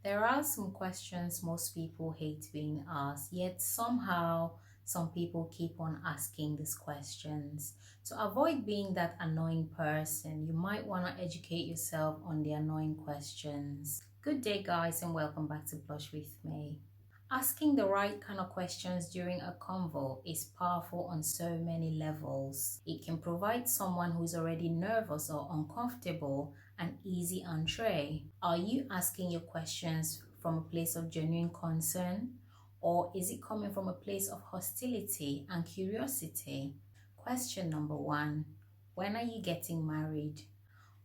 There are some questions most people hate being asked, yet somehow some people keep on asking these questions. To avoid being that annoying person, you might want to educate yourself on the annoying questions. Good day, guys, and welcome back to Blush with Me. Asking the right kind of questions during a convo is powerful on so many levels. It can provide someone who's already nervous or uncomfortable an easy entree. Are you asking your questions from a place of genuine concern, or is it coming from a place of hostility and curiosity? Question number one: when are you getting married?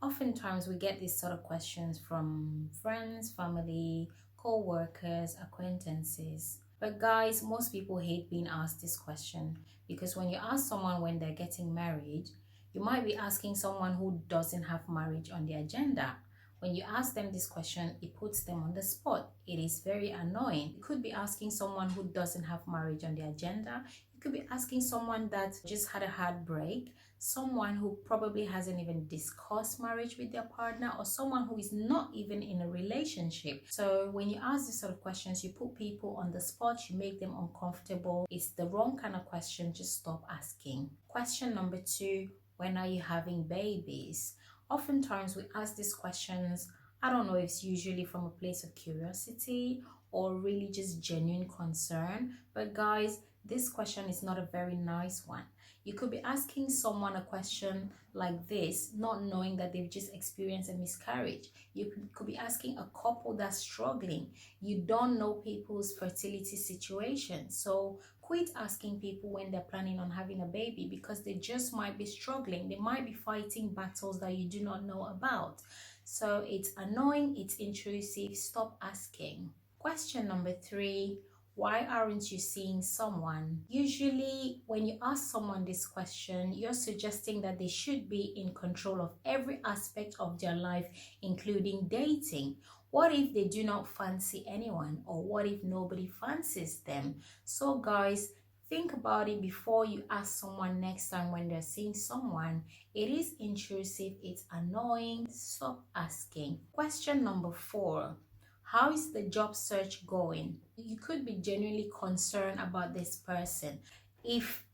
Oftentimes, we get these sort of questions from friends, family, co workers, acquaintances. But, guys, most people hate being asked this question because when you ask someone when they're getting married, you might be asking someone who doesn't have marriage on the agenda. When you ask them this question, it puts them on the spot. It is very annoying. You could be asking someone who doesn't have marriage on the agenda. You could be asking someone that just had a heartbreak, someone who probably hasn't even discussed marriage with their partner, or someone who is not even in a relationship. So when you ask these sort of questions, you put people on the spot, you make them uncomfortable. It's the wrong kind of question. Just stop asking. Question number two: when are you having babies? Oftentimes we ask these questions, I don't know if it's usually from a place of curiosity or really just genuine concern, but guys, this question is not a very nice one. You could be asking someone a question like this, not knowing that they've just experienced a miscarriage. You could be asking a couple that's struggling. You don't know people's fertility situation. So quit asking people when they're planning on having a baby because they just might be struggling. They might be fighting battles that you do not know about. So it's annoying, it's intrusive. Stop asking. Question number three: why aren't you seeing someone? Usually, when you ask someone this question, you're suggesting that they should be in control of every aspect of their life, including dating. What if they do not fancy anyone? Or what if nobody fancies them? So, guys, think about it before you ask someone next time when they're seeing someone. It is intrusive, it's annoying. Stop asking. Question number four: how is the job search going? You could be genuinely concerned about this person. If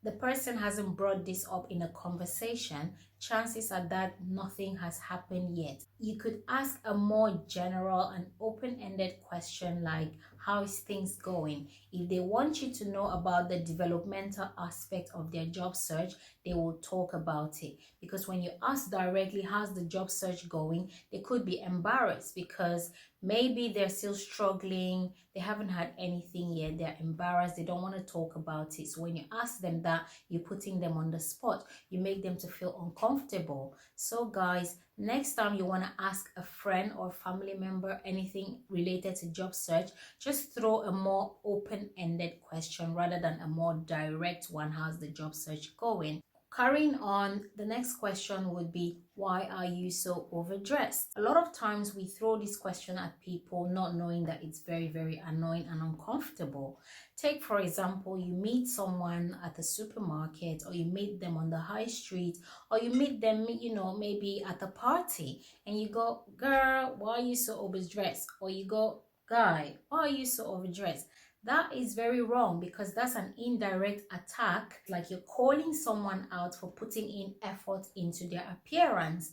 the person hasn't brought this up in a conversation, chances are that nothing has happened yet. You could ask a more general and open-ended question like, how is things going? If they want you to know about the developmental aspect of their job search, they will talk about it. Because when you ask directly, how's the job search going, they could be embarrassed because maybe they're still struggling, they haven't had anything yet, they're embarrassed, they don't want to talk about it. So when you ask them that, you're putting them on the spot, you make them to feel uncomfortable. So guys, next time you want to ask a friend or family member anything related to job search, just throw a more open-ended question rather than a more direct one. How's the job search going? Carrying on, the next question would be, why are you so overdressed? A lot of times we throw this question at people not knowing that it's very, very annoying and uncomfortable. Take, for example, you meet someone at the supermarket, or you meet them on the high street, or you meet them, maybe at a party, and you go, girl, why are you so overdressed? Or you go, guy, why are you so overdressed? That is very wrong because that's an indirect attack, like you're calling someone out for putting in effort into their appearance.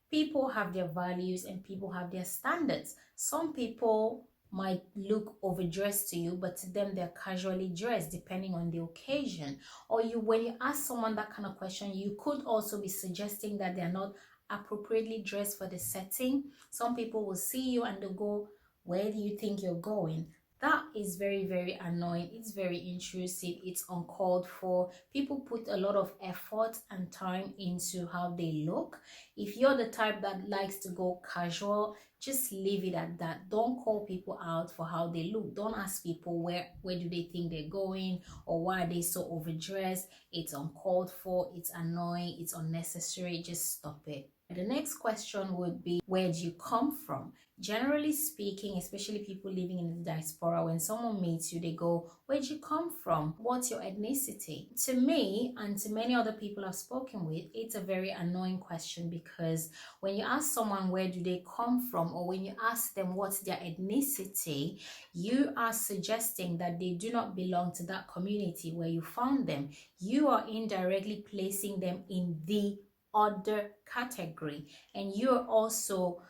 People have their values and people have their standards. Some people might look overdressed to you, but to them they're casually dressed depending on the occasion. Or when you ask someone that kind of question, you could also be suggesting that they're not appropriately dressed for the setting. Some people will see you and they'll go, where do you think you're going? That is very, very annoying. It's very intrusive. It's uncalled for. People put a lot of effort and time into how they look. If you're the type that likes to go casual, just leave it at that. Don't call people out for how they look. Don't ask people where do they think they're going or why are they so overdressed. It's uncalled for. It's annoying. It's unnecessary. Just stop it. The next question would be, where do you come from? Generally speaking, especially people living in the diaspora, when someone meets you, they go, where do you come from? What's your ethnicity? To me, and to many other people I've spoken with, it's a very annoying question, because when you ask someone where do they come from, or when you ask them what's their ethnicity, you are suggesting that they do not belong to that community where you found them. You are indirectly placing them in the other category, and you're also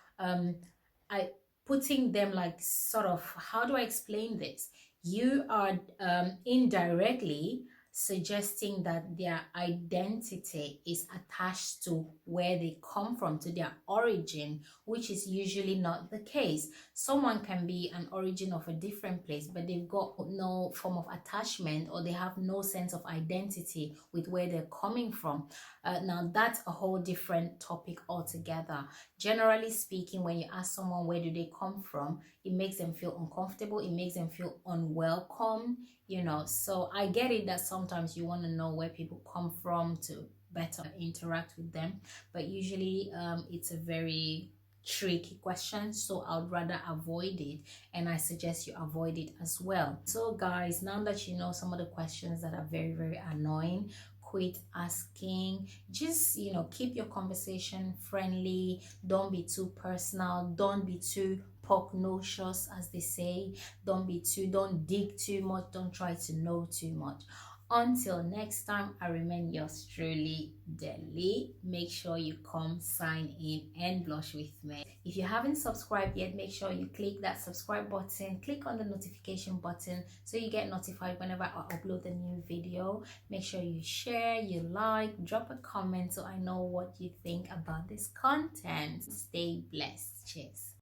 I putting them, like, sort of, how do I explain this? You are indirectly suggesting that their identity is attached to where they come from, to their origin, which is usually not the case. Someone can be an origin of a different place, but they've got no form of attachment, or they have no sense of identity with where they're coming from. Now that's a whole different topic altogether. Generally speaking, when you ask someone where do they come from, it makes them feel uncomfortable, it makes them feel unwelcome, so I get it that sometimes you want to know where people come from to better interact with them, but usually it's a very tricky question, so I'd rather avoid it, and I suggest you avoid it as well. So guys, now that you know some of the questions that are very, very annoying, quit asking. Just keep your conversation friendly. Don't be too personal, don't be too pugnacious, as they say. Don't dig too much, don't try to know too much. Until next time, I remain yours truly, Deli. Make sure you come, sign in, and blush with me. If you haven't subscribed yet, make sure you click that subscribe button, click on the notification button so you get notified whenever I upload a new video. Make sure you share, you like, drop a comment so I know what you think about this content. Stay blessed. Cheers.